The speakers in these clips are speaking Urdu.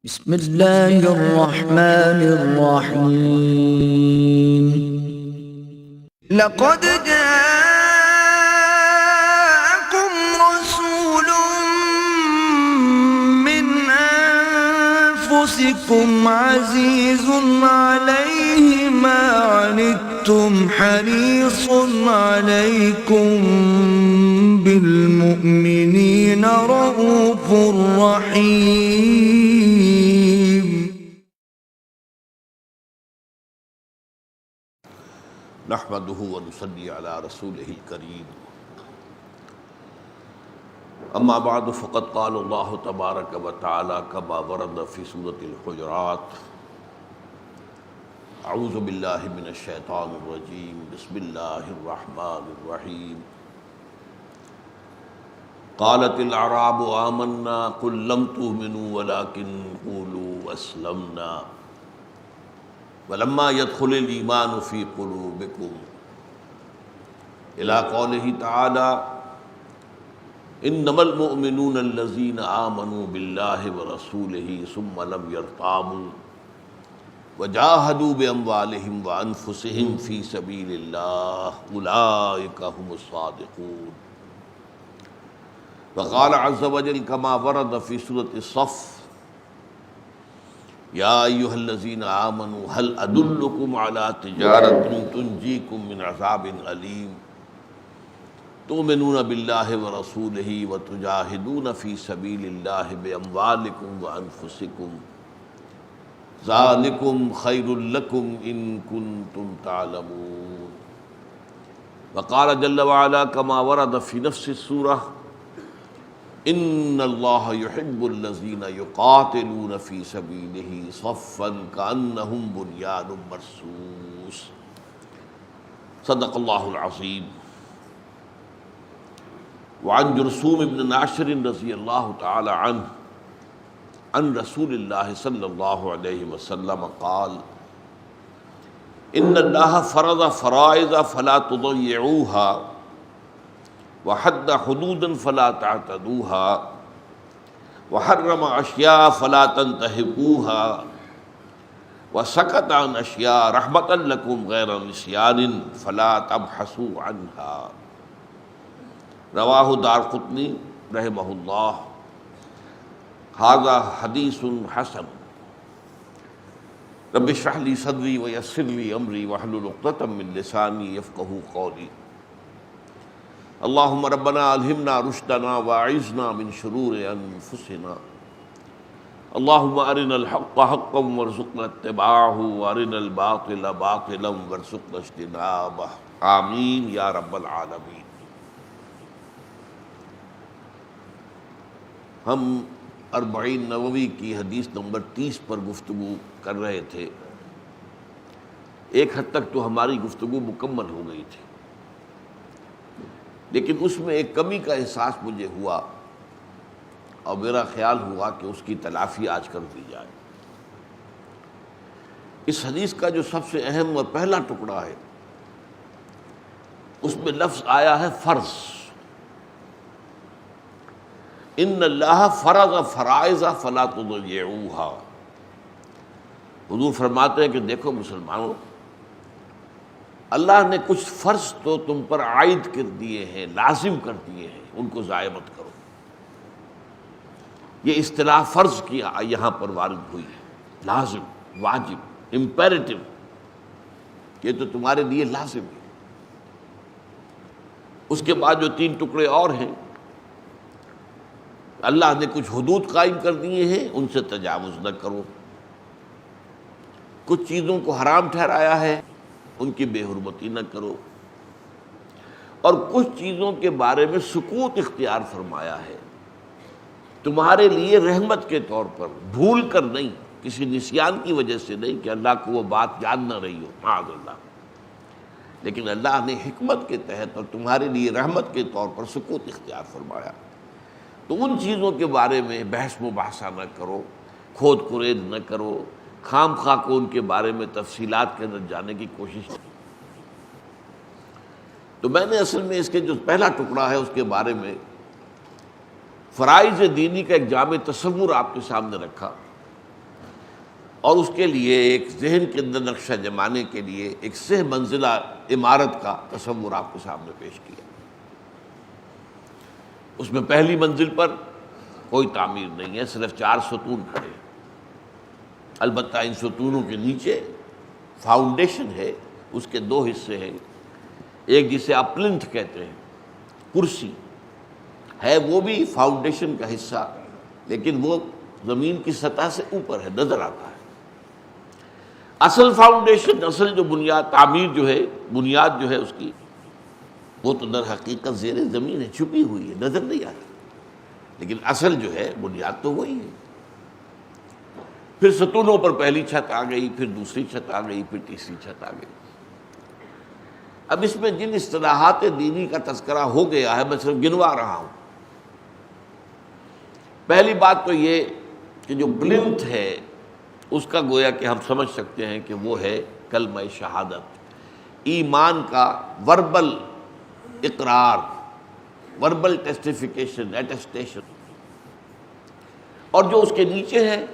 بسم اللہ الرحمن الرحیم لقد جاءكم رسول من أنفسكم عزيز عليه ما عنتم حريص عليكم بالمؤمنين رؤوف رحيم نحمده ونصلي على رسوله الكريم اما بعد فقد قال الله تبارك وتعالى كما ورد في سورة الحجرات اعوذ بالله من الشيطان الرجيم بسم الله الرحمن الرحيم قالت الاعراب آمنا قل لم تؤمنوا ولكن قولوا اسلمنا ولما يدخل الإيمان في قلوبكم إلى قوله تعالى إنما المؤمنون الذين آمنوا بالله ورسوله ثم لم يرتابوا وجاهدوا بأموالهم وأنفسهم في سبيل الله أولئك هم الصادقون وقال عز وجل كما ورد في سورة الصف یا ایھا الذین آمنوا هل ادلکم علی تجارۃ تنجیکم من عذاب علیم تؤمنون باللہ ورسولہ وتجاہدون فی سبیل اللہ باموالکم وانفسکم ذالکم خیر لکم ان کنتم تعلمون وقال جل وعلا كما ورد فی نفس السورہ ان اللہ یحب الذین یقاتلون فی سبیلہ صفا کأنہم بنیان مرصوص صدق اللہ العظیم۔ وعن جرثوم بن ناشر رضی اللہ تعالی عنہ عن رسول اللہ صلی اللہ علیہ وسلم قال ان اللہ فرض فرائض فلا تضيعوها وحد حدودا فلا تعتدوها وحرم اشیاء فلا تنتهكوها وسکت عن اشیاء رحمتا لکم غیر نسیان فلا تبحثوا عنها رواہ دارقطنی رحمہ اللہ۔ ھذا حدیث حسن۔ رب اشرح لی صدری ویسر لی امری واحلل عقدۃ من لسانی یفقہوا قولی۔ اللہم ربنا الہمنا رشدنا واعذنا من شرور انفسنا اللہم ارنا الحق حقا وارزقنا اتباعہ وارنا الباطل باطلا وارزقنا اجتنابہ آمین یا رب العالمین۔ ہم اربعین نووی کی حدیث نمبر 30 پر گفتگو کر رہے تھے۔ ایک حد تک تو ہماری گفتگو مکمل ہو گئی تھی، لیکن اس میں ایک کمی کا احساس مجھے ہوا اور میرا خیال ہوا کہ اس کی تلافی آج کر دی جائے۔ اس حدیث کا جو سب سے اہم اور پہلا ٹکڑا ہے اس میں لفظ آیا ہے فرض۔ ان اللہ فرض فرائض فلا تضيعوها۔ حضور فرماتے ہیں کہ دیکھو مسلمانوں، اللہ نے کچھ فرض تو تم پر عائد کر دیے ہیں، لازم کر دیے ہیں، ان کو ضائع مت کرو۔ یہ اصطلاح فرض کی یہاں پر وارد ہوئی ہے، لازم، واجب، امپیریٹو، یہ تو تمہارے لیے لازم ہے۔ اس کے بعد جو 3 ٹکڑے اور ہیں، اللہ نے کچھ حدود قائم کر دیے ہیں، ان سے تجاوز نہ کرو۔ کچھ چیزوں کو حرام ٹھہرایا ہے، ان کی بے حرمتی نہ کرو، اور کچھ چیزوں کے بارے میں سکوت اختیار فرمایا ہے تمہارے لیے رحمت کے طور پر، بھول کر نہیں، کسی نسیان کی وجہ سے نہیں کہ اللہ کو وہ بات یاد نہ رہی ہو، معاذ اللہ، لیکن اللہ نے حکمت کے تحت اور تمہارے لیے رحمت کے طور پر سکوت اختیار فرمایا۔ تو ان چیزوں کے بارے میں بحث مباحثہ نہ کرو، کھود کرید نہ کرو، خام خواہ کو ان کے بارے میں تفصیلات کے اندر جانے کی کوشش کی۔ تو میں نے اصل میں اس کے جو پہلا ٹکڑا ہے اس کے بارے میں فرائض دینی کا ایک جامع تصور آپ کے سامنے رکھا اور اس کے لیے ایک ذہن کے اندر نقشہ جمانے کے لیے ایک 6 منزلہ عمارت کا تصور آپ کے سامنے پیش کیا۔ اس میں پہلی منزل پر کوئی تعمیر نہیں ہے، صرف 4 ستون کھڑے ہیں۔ البتہ ان ستونوں کے نیچے فاؤنڈیشن ہے، اس کے 2 حصے ہیں، ایک جسے آپ پلنتھ کہتے ہیں، کرسی ہے، وہ بھی فاؤنڈیشن کا حصہ، لیکن وہ زمین کی سطح سے اوپر ہے، نظر آتا ہے۔ اصل فاؤنڈیشن، اصل جو بنیاد، تعمیر جو ہے، بنیاد جو ہے اس کی، وہ تو در حقیقت زیر زمین ہے، چھپی ہوئی ہے، نظر نہیں آتی، لیکن اصل جو ہے بنیاد تو وہی ہے۔ پھر ستونوں پر پہلی چھت آ گئی، پھر دوسری چھت آ گئی، پھر تیسری چھت آ گئی۔ اب اس میں جن اصطلاحات دینی کا تذکرہ ہو گیا ہے، میں صرف گنوا رہا ہوں۔ پہلی بات تو یہ کہ جو پلنتھ ہے اس کا گویا کہ ہم سمجھ سکتے ہیں کہ وہ ہے کلمہ شہادت، ایمان کا وربل اقرار، وربل ٹیسٹیفیکیشن، ایٹسٹیشن۔ اور جو اس کے نیچے ہے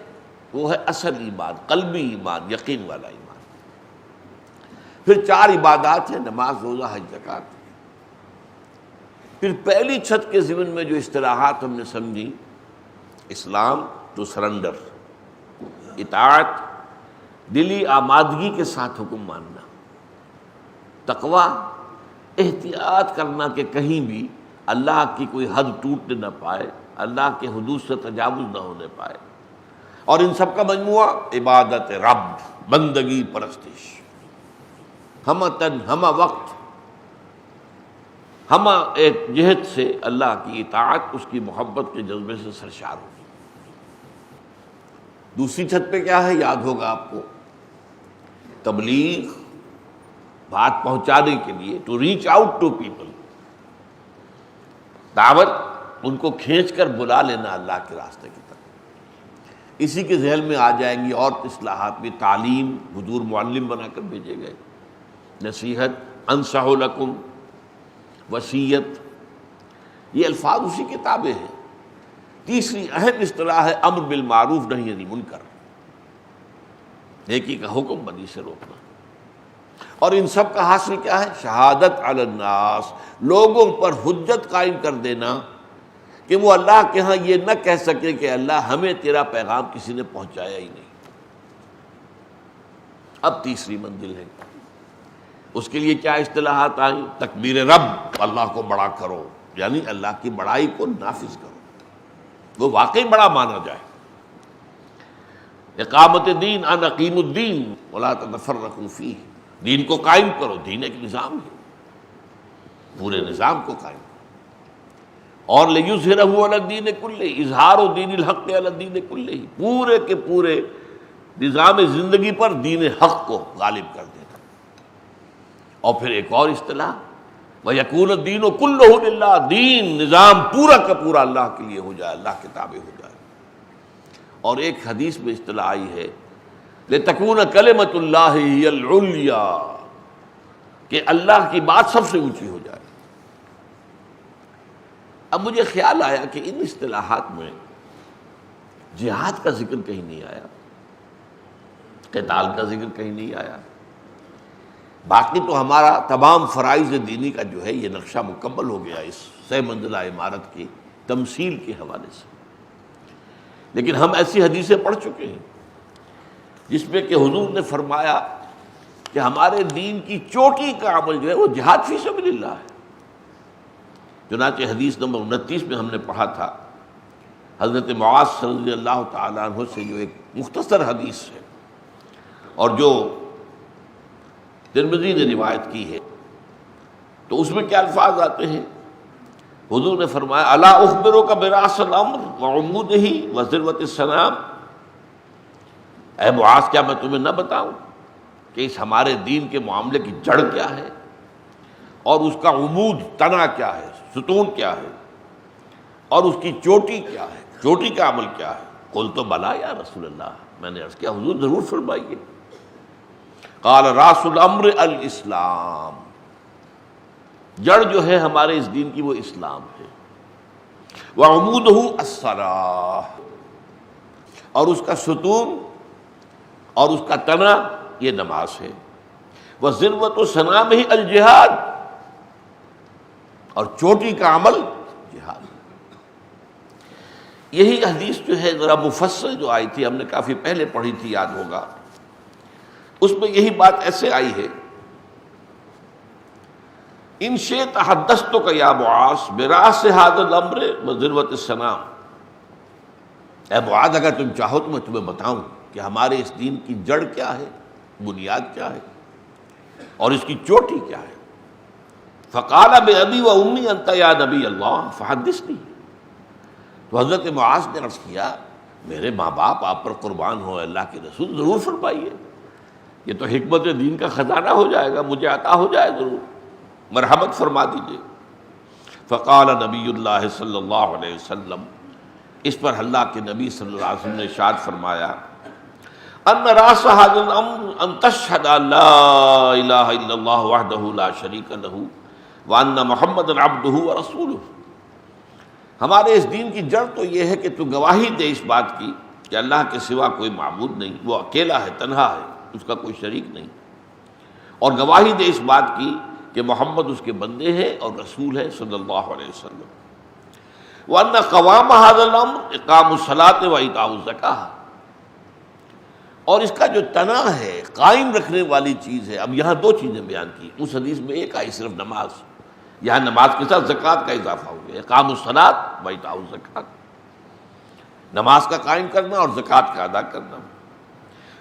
وہ ہے اصل ایمان، قلبی ایمان، یقین والا ایمان۔ پھر 4 عبادات ہیں، نماز، روزہ، حج، زکوٰۃ۔ پھر پہلی چھت کے ضمن میں جو اصطلاحات ہم نے سمجھی، اسلام ٹو سرنڈر، اطاعت، دلی آمادگی کے ساتھ حکم ماننا، تقوی، احتیاط کرنا کہ کہیں بھی اللہ کی کوئی حد ٹوٹنے نہ پائے، اللہ کے حدود سے تجاوز نہ ہونے پائے، اور ان سب کا مجموعہ عبادت رب، بندگی پرستش، ہم تن، ہم وقت، ہم ایک جہت سے اللہ کی اطاعت، اس کی محبت کے جذبے سے سرشار ہو۔ دوسری چھت پہ کیا ہے، یاد ہوگا آپ کو، تبلیغ، بات پہنچانے کے لیے، to reach out to people, دعوت، ان کو کھینچ کر بلا لینا اللہ کے راستے کی طرف۔ اسی کے ذہن میں آ جائیں گی اور اصلاحات بھی، تعلیم، حضور معلم بنا کر بھیجے گئے، نصیحت، انصح لکم، وصیت، یہ الفاظ اسی کتابیں ہیں۔ تیسری اہم اصطلاح ہے امر بالمعروف نہی عن المنکر، نیکی کا حکم، بدی سے روکنا۔ اور ان سب کا حاصل کیا ہے، شہادت علی الناس، لوگوں پر حجت قائم کر دینا کہ وہ اللہ کے ہاں یہ نہ کہہ سکے کہ اللہ ہمیں تیرا پیغام کسی نے پہنچایا ہی نہیں۔ اب تیسری منزل ہے، اس کے لیے کیا اصطلاحات آئیں، تکبیر رب، اللہ کو بڑا کرو، یعنی اللہ کی بڑائی کو نافذ کرو، وہ واقعی بڑا مانا جائے۔ اقامت دین، ان اقیموا الدین ولا تتفرقوا فیہ، دین کو قائم کرو، دین ایک نظام ہے، پورے نظام کو قائم کرو۔ اور لِیُظْہِرَهُ عَلَى الدِّینِ کُلِّهِ، اظہار دین الحق علی الدین کلہ، پورے کے پورے نظام زندگی پر دین حق کو غالب کر دینا۔ اور پھر ایک اور اصطلاح، وَيَكُونَ الدِّینُ كُلُّهُ لِلَّهِ، دین، نظام پورا کا پورا اللہ کے لیے ہو جائے، اللہ کے تابع ہو جائے۔ اور ایک حدیث میں اصطلاح آئی ہے، لِتَكُونَ كَلِمَةُ اللَّهِ هِيَ الْعُلْيَا، کہ اللہ کی بات سب سے اونچی ہو جائے۔ اب مجھے خیال آیا کہ ان اصطلاحات میں جہاد کا ذکر کہیں نہیں آیا، قتال کا ذکر کہیں نہیں آیا۔ باقی تو ہمارا تمام فرائض دینی کا جو ہے یہ نقشہ مکمل ہو گیا اس 6 منزلہ عمارت کی تمثیل کے حوالے سے۔ لیکن ہم ایسی حدیثیں پڑھ چکے ہیں جس میں کہ حضور نے فرمایا کہ ہمارے دین کی چوٹی کا عمل جو ہے وہ جہاد فی سبیل اللہ ہے۔ چنانچہ حدیث نمبر 29 میں ہم نے پڑھا تھا، حضرت معاذ رضی اللہ تعالیٰ عنہ سے، جو ایک مختصر حدیث ہے اور جو ترمذی نے روایت کی ہے، تو اس میں کیا الفاظ آتے ہیں؟ حضور نے فرمایا، الا اخبرک براس الامر وعمودہ وذروۃ السنام، اے معاذ کیا میں تمہیں نہ بتاؤں کہ اس ہمارے دین کے معاملے کی جڑ کیا ہے اور اس کا عمود، تنا کیا ہے، ستون کیا ہے، اور اس کی چوٹی کیا ہے، چوٹی کا عمل کیا ہے؟ قلت بلا یا رسول اللہ، میں نے عرض کیا حضور ضرور فرمائیے۔ قال راس الامر الاسلام، جڑ جو ہے ہمارے اس دین کی وہ اسلام ہے، وعمودہ الصلاۃ، اور اس کا ستون اور اس کا تنا یہ نماز ہے. وَذِرْوَةُ سَنَامِهِ الْجِهَادُ، اور چوٹی کا عمل جہاد. یہی حدیث جو ہے ذرا مفصل جو آئی تھی، ہم نے کافی پہلے پڑھی تھی، یاد ہوگا، اس میں یہی بات ایسے آئی ہے: ان شئت حدثتک یا معاذ برأس هذا الامر وذروة السنام. اے معاذ، اگر تم چاہو تو میں تمہیں بتاؤں کہ ہمارے اس دین کی جڑ کیا ہے، بنیاد کیا ہے، اور اس کی چوٹی کیا ہے. فقال بأبی و امی انت یا نبی اللہ فحدثنی. تو حضرت معاذ نے عرض کیا، میرے ماں باپ آپ پر قربان ہو اللہ کے رسول، ضرور فرمائیے، یہ تو حکمت دین کا خزانہ ہو جائے گا، مجھے عطا ہو جائے، ضرور مرحمت فرما دیجیے. فقال نبی اللہ صلی اللہ علیہ وسلم، اس پر اللہ کے نبی صلی اللہ علیہ وسلم نے ارشاد فرمایا: ان راس هذا الامر ان تشهد ان لا الہ الا اللہ وحدہ لا شریک لہ وان محمدا عبدہ ورسولہ. ہمارے اس دین کی جڑ تو یہ ہے کہ تو گواہی دے اس بات کی کہ اللہ کے سوا کوئی معبود نہیں، وہ اکیلا ہے، تنہا ہے، اس کا کوئی شریک نہیں، اور گواہی دے اس بات کی کہ محمد اس کے بندے ہیں اور رسول ہے صلی اللہ علیہ وسلم. وَأَنَّ قَوَامَ هَذَا الْأَمْرِ إِقَامُ الصَّلَاةِ وَإِيتَاءُ الزَّكَاةِ. اور اس کا جو تنا ہے، قائم رکھنے والی چیز ہے. اب یہاں دو چیزیں بیان کی، اس حدیث میں ایک آئی صرف نماز، یہاں نماز کے ساتھ زکوٰۃ کا اضافہ ہو گیا. اقام الصلاۃ و ایتاء الزکوٰۃ، نماز کا قائم کرنا اور زکوٰۃ کا ادا کرنا.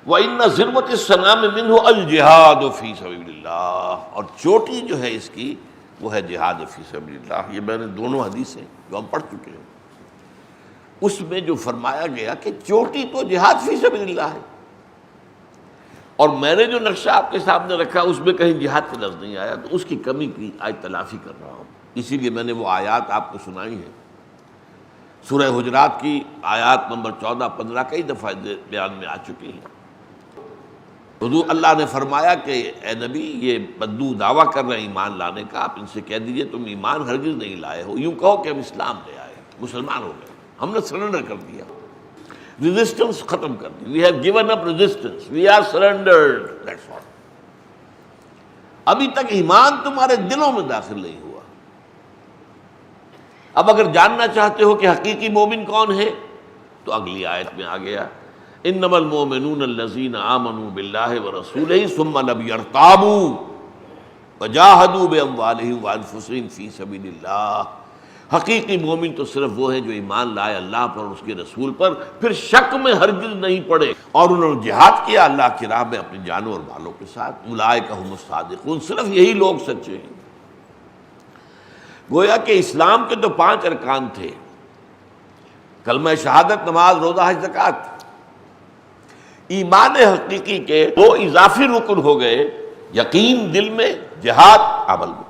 وَإِنَّ ذِرْوَةَ السَّنَامِ مِنْهُ الْجِهَادُ فِي سَبِيلِ اللَّهِ. اور چوٹی جو ہے اس کی وہ ہے جہاد فی سبیل اللہ. یہ میں نے دونوں حدیثیں جو ہم پڑھ چکے ہیں، اس میں جو فرمایا گیا کہ چوٹی تو جہاد فی سبیل اللہ ہے، اور میں نے جو نقشہ آپ کے سامنے رکھا اس میں کہیں جہاد کا لفظ نہیں آیا، تو اس کی کمی کی آج تلافی کر رہا ہوں. اسی لیے میں نے وہ آیات آپ کو سنائی ہیں. سورہ حجرات کی آیات نمبر 14-15 کئی دفعہ بیان میں آ چکی ہیں. حضور اللہ نے فرمایا کہ اے نبی، یہ بدو دعویٰ کر رہے ہیں ایمان لانے کا، آپ ان سے کہہ دیجئے تم ایمان ہرگز نہیں لائے ہو. یوں کہو کہ ہم اسلام لے آئے، مسلمان ہو گئے، ہم نے سرنڈر کر دیا، ریزسٹنس ختم کر دی. We have given up resistance, we are surrendered, that's all. ابھی تک ایمان تمہارے دلوں میں داخل نہیں ہوا. اب اگر جاننا چاہتے ہو کہ حقیقی مومن کون ہے تو اگلی آیت میں آ گیا: انما المؤمنون الذین آمنوا باللہ ورسولہ ثم لم یرتابوا وجاہدوا باموالہم وانفسہم فی سبیل اللہ. حقیقی مومن تو صرف وہ ہیں جو ایمان لائے اللہ پر اور اس کے رسول پر، پھر شک میں ہرگز نہیں پڑے، اور انہوں نے جہاد کیا اللہ کی راہ میں اپنی جانوں اور مالوں کے ساتھ. اولئک ھم الصادقون. صرف یہی لوگ سچے ہیں. گویا کہ اسلام کے تو 5 ارکان تھے: کلمہ شہادت، نماز، روزہ، حج، زکوٰۃ. ایمان حقیقی کے 2 اضافی رکن ہو گئے: یقین دل میں، جہاد عمل میں.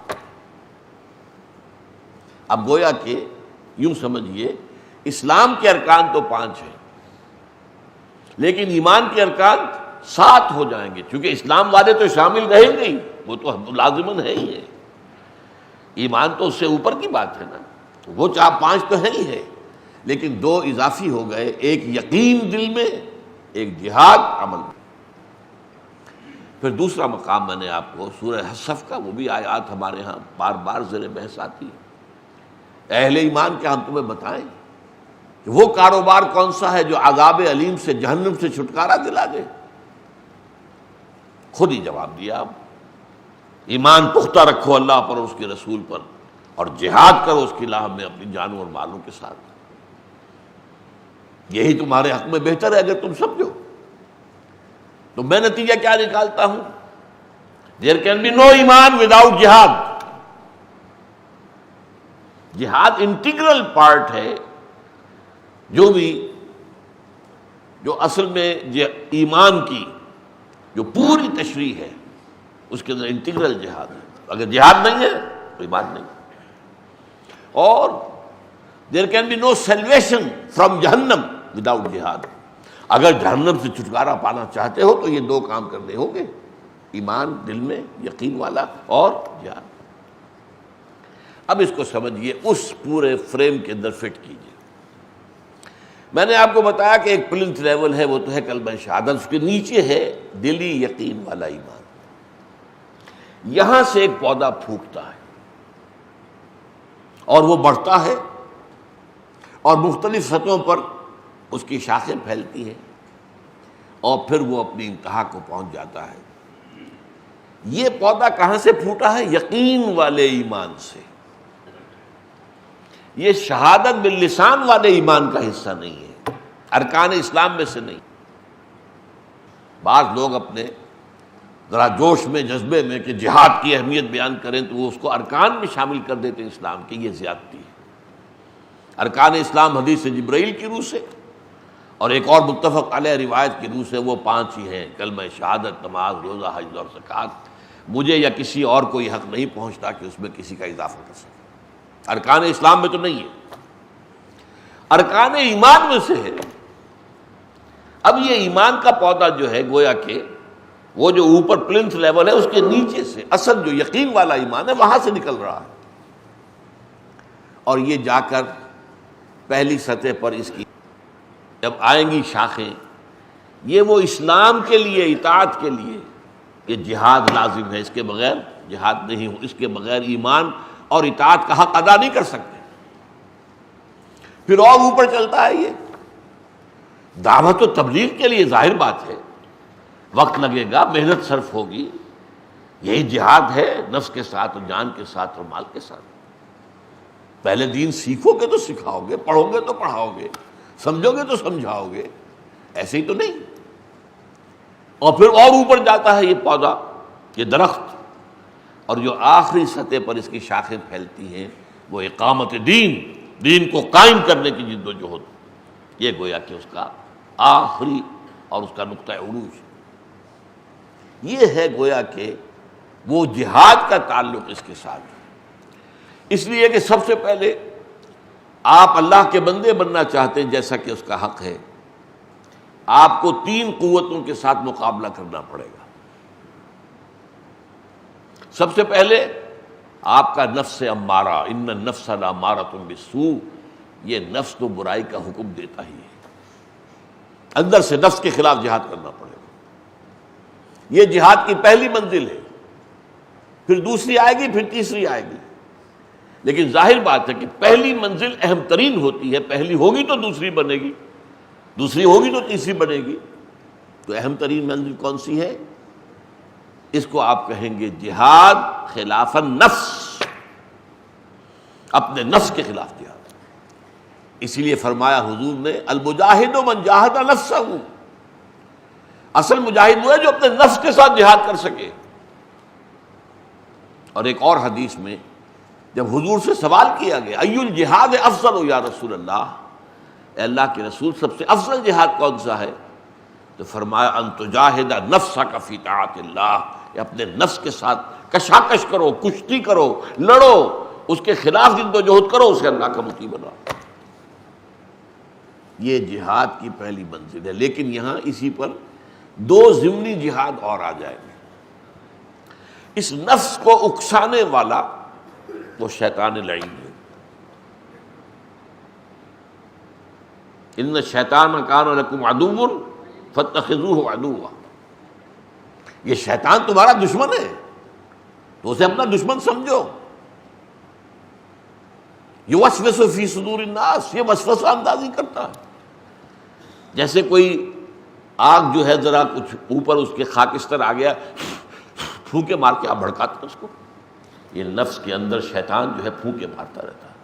اب گویا کہ یوں سمجھیے اسلام کے ارکان تو 5 ہیں، لیکن ایمان کے ارکان 7 ہو جائیں گے، چونکہ اسلام والے تو شامل رہیں گے ہی، وہ تو لازماً ہے ہی ہے. ایمان تو اس سے اوپر کی بات ہے نا، وہ 5 تو ہے ہی ہے، لیکن 2 اضافی ہو گئے: ایک یقین دل میں، ایک جہاد عمل میں. پھر دوسرا مقام میں نے آپ کو سورہ حصف کا، وہ بھی آیات ہمارے ہاں بار بار زیر بحث آتی ہے. اہل ایمان کے ہم تمہیں بتائیں کہ وہ کاروبار کون سا ہے جو عذاب علیم سے، جہنم سے چھٹکارا دلا دے؟ خود ہی جواب دیا. آپ ایمان پختہ رکھو اللہ پر اور اس کے رسول پر، اور جہاد کرو اس کی راہ میں اپنی جانوں اور مالوں کے ساتھ. یہی تمہارے حق میں بہتر ہے اگر تم سمجھو. تو میں نتیجہ کیا نکالتا ہوں؟ دیر کین بی نو ایمان وداؤٹ جہاد. جہاد انٹیگرل پارٹ ہے، جو اصل میں ایمان کی جو پوری تشریح ہے اس کے اندر انٹیگرل جہاد ہے. اگر جہاد نہیں ہے تو ایمان نہیں. اور there can be no salvation from جہنم وداؤٹ جہاد. اگر جہنم سے چھٹکارا پانا چاہتے ہو تو یہ 2 کام کرنے ہوں گے: ایمان دل میں یقین والا اور جہاد. اب اس کو سمجھیے، اس پورے فریم کے اندر فٹ کیجیے. میں نے آپ کو بتایا کہ ایک پلنتھ لیول ہے، وہ تو ہے کلمہ شہادت، اس کے نیچے ہے دلی یقین والا ایمان. یہاں سے ایک پودا پھوٹتا ہے اور وہ بڑھتا ہے اور مختلف سطحوں پر اس کی شاخیں پھیلتی ہیں اور پھر وہ اپنی انتہا کو پہنچ جاتا ہے. یہ پودا کہاں سے پھوٹا ہے؟ یقین والے ایمان سے. یہ شہادت باللسان والے ایمان کا حصہ نہیں ہے، ارکان اسلام میں سے نہیں. بعض لوگ اپنے ذرا جوش میں جذبے میں کہ جہاد کی اہمیت بیان کریں تو وہ اس کو ارکان میں شامل کر دیتے ہیں اسلام کی. یہ زیادتی ہے. ارکان اسلام حدیث جبرائیل کی روح سے اور ایک اور متفق علیہ روایت کی روح سے وہ 5 ہی ہیں: کلمہ شہادت، نماز، روزہ، حج اور زکوٰۃ. مجھے یا کسی اور کو یہ حق نہیں پہنچتا کہ اس میں کسی کا اضافہ کر سکے. ارکان اسلام میں تو نہیں ہے، ارکان ایمان میں سے ہے. اب یہ ایمان کا پودا جو ہے گویا کہ وہ جو اوپر پلنتھ لیول ہے اس کے نیچے سے اصل جو یقین والا ایمان ہے وہاں سے نکل رہا ہے، اور یہ جا کر پہلی سطح پر اس کی جب آئیں گی شاخیں، یہ وہ اسلام کے لیے، اطاعت کے لیے کہ جہاد لازم ہے، اس کے بغیر جہاد نہیں ہو، اس کے بغیر ایمان اور اطاعت کا حق ادا نہیں کر سکتے. پھر اور اوپر چلتا ہے. یہ دعوت و تبلیغ کے لیے ظاہر بات ہے وقت لگے گا، محنت صرف ہوگی. یہی جہاد ہے، نفس کے ساتھ اور جان کے ساتھ اور مال کے ساتھ. پہلے دین سیکھو گے تو سکھاؤ گے، پڑھو گے تو پڑھاؤ گے، سمجھو گے تو سمجھاؤ گے، ایسے ہی تو نہیں. اور پھر اور اوپر جاتا ہے یہ پودا، یہ درخت، اور جو آخری سطح پر اس کی شاخیں پھیلتی ہیں وہ اقامت دین کو قائم کرنے کی جد و جہد. یہ گویا کہ اس کا آخری اور اس کا نقطہ عروج. یہ ہے گویا کہ وہ جہاد کا تعلق اس کے ساتھ. اس لیے کہ سب سے پہلے آپ اللہ کے بندے بننا چاہتے ہیں جیسا کہ اس کا حق ہے، آپ کو 3 قوتوں کے ساتھ مقابلہ کرنا پڑے گا. سب سے پہلے آپ کا نفس امارہ، ان النفس لامارۃ بالسوء. یہ نفس تو برائی کا حکم دیتا ہی ہے. اندر سے نفس کے خلاف جہاد کرنا پڑے گا. یہ جہاد کی پہلی منزل ہے. پھر دوسری آئے گی، پھر تیسری آئے گی. لیکن ظاہر بات ہے کہ پہلی منزل اہم ترین ہوتی ہے. پہلی ہوگی تو دوسری بنے گی، دوسری ہوگی تو تیسری بنے گی. تو اہم ترین منزل کون سی ہے؟ اس کو آپ کہیں گے جہاد خلاف النفس، اپنے نفس کے خلاف جہاد. اسی لیے فرمایا حضور نے المجاہد من جاہد نفسہ. اصل مجاہد وہ ہے جو اپنے نفس کے ساتھ جہاد کر سکے. اور ایک اور حدیث میں جب حضور سے سوال کیا گیا ای الجہاد افضل یا رسول اللہ، اے اللہ کے رسول سب سے افضل جہاد کون سا ہے؟ تو فرمایا ان تجاہد نفسک فی طاعت اللہ، کہ اپنے نفس کے ساتھ کشاکش کرو، کشتی کرو، لڑو، اس کے خلاف جد و جہد کرو، اسے اللہ کا مطیع بناؤ. یہ جہاد کی پہلی منزل ہے. لیکن یہاں اسی پر 2 ضمنی جہاد اور آ جائیں گے. اس نفس کو اکسانے والا وہ شیطان لعین ہے. ان الشیطان کان لکم عدو فاتخذوہ عدوا. یہ شیطان تمہارا دشمن ہے تو اسے اپنا دشمن سمجھو. یوسوس فی صدور الناس، یہ وسوسہ اندازی کرتا ہے. جیسے کوئی آگ جو ہے ذرا کچھ اوپر اس کے خاکستر آ گیا، پھونکے مار کے آپ بھڑکاتے ہیں اس کو. یہ نفس کے اندر شیطان جو ہے پھونکے مارتا رہتا ہے.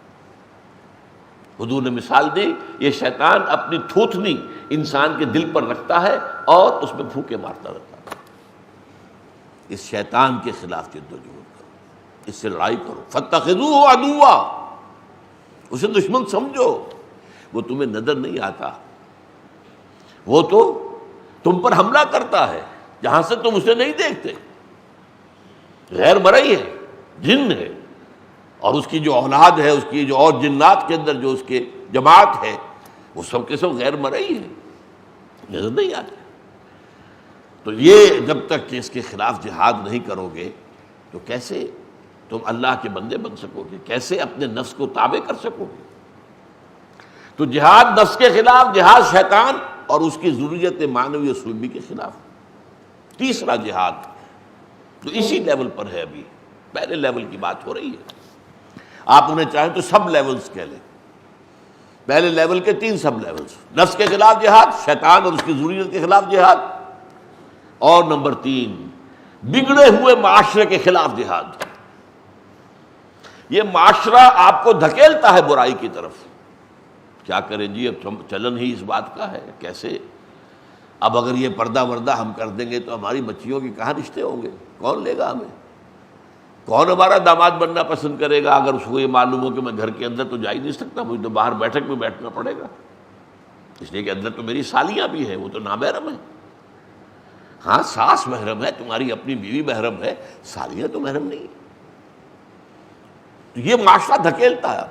حضور نے مثال دی، یہ شیطان اپنی تھوتنی انسان کے دل پر رکھتا ہے اور اس میں پھونکے مارتا رہتا ہے. اس شیطان کے خلاف جد و جہد کرو، اس سے لڑائی کرو. فاتخذوہ عدوا، اسے دشمن سمجھو. وہ تمہیں نظر نہیں آتا، وہ تو تم پر حملہ کرتا ہے جہاں سے تم اسے نہیں دیکھتے. غیر مرئی ہے، جن ہے، اور اس کی جو اولاد ہے، اس کی جو اور جنات کے اندر جو اس کے جماعت ہے، وہ سب کے سب غیر مرئی ہے، نظر نہیں آتے. تو یہ جب تک کہ اس کے خلاف جہاد نہیں کرو گے تو کیسے تم اللہ کے بندے بن سکو گے، کیسے اپنے نفس کو تابع کر سکو گے؟ تو جہاد نفس کے خلاف، جہاد شیطان اور اس کی ضروریت معنوی و سلبی کے خلاف. تیسرا جہاد تو اسی لیول پر ہے، ابھی پہلے لیول کی بات ہو رہی ہے. آپ انہیں چاہیں تو سب لیولز کہہ لیں. پہلے لیول کے 3 سب لیولز: نفس کے خلاف جہاد، شیطان اور اس کی ضروریت کے خلاف جہاد، اور نمبر 3 بگڑے ہوئے معاشرے کے خلاف جہاد. یہ معاشرہ آپ کو دھکیلتا ہے برائی کی طرف. کیا کریں جی، اب چلن ہی اس بات کا ہے. کیسے؟ اب اگر یہ پردہ وردہ ہم کر دیں گے تو ہماری بچیوں کے کہاں رشتے ہوں گے؟ کون لے گا ہمیں؟ کون ہمارا داماد بننا پسند کرے گا اگر اس کو یہ معلوم ہو کہ میں گھر کے اندر تو جا ہی نہیں سکتا، مجھے تو باہر بیٹھک میں بیٹھنا پڑے گا، اس لیے کہ اندر تو میری سالیاں بھی ہیں، وہ تو نامحرم ہیں. ہاں ساس محرم ہے، تمہاری اپنی بیوی محرم ہے، سالیاں تو محرم نہیں. تو یہ معاشرہ دھکیلتا ہے.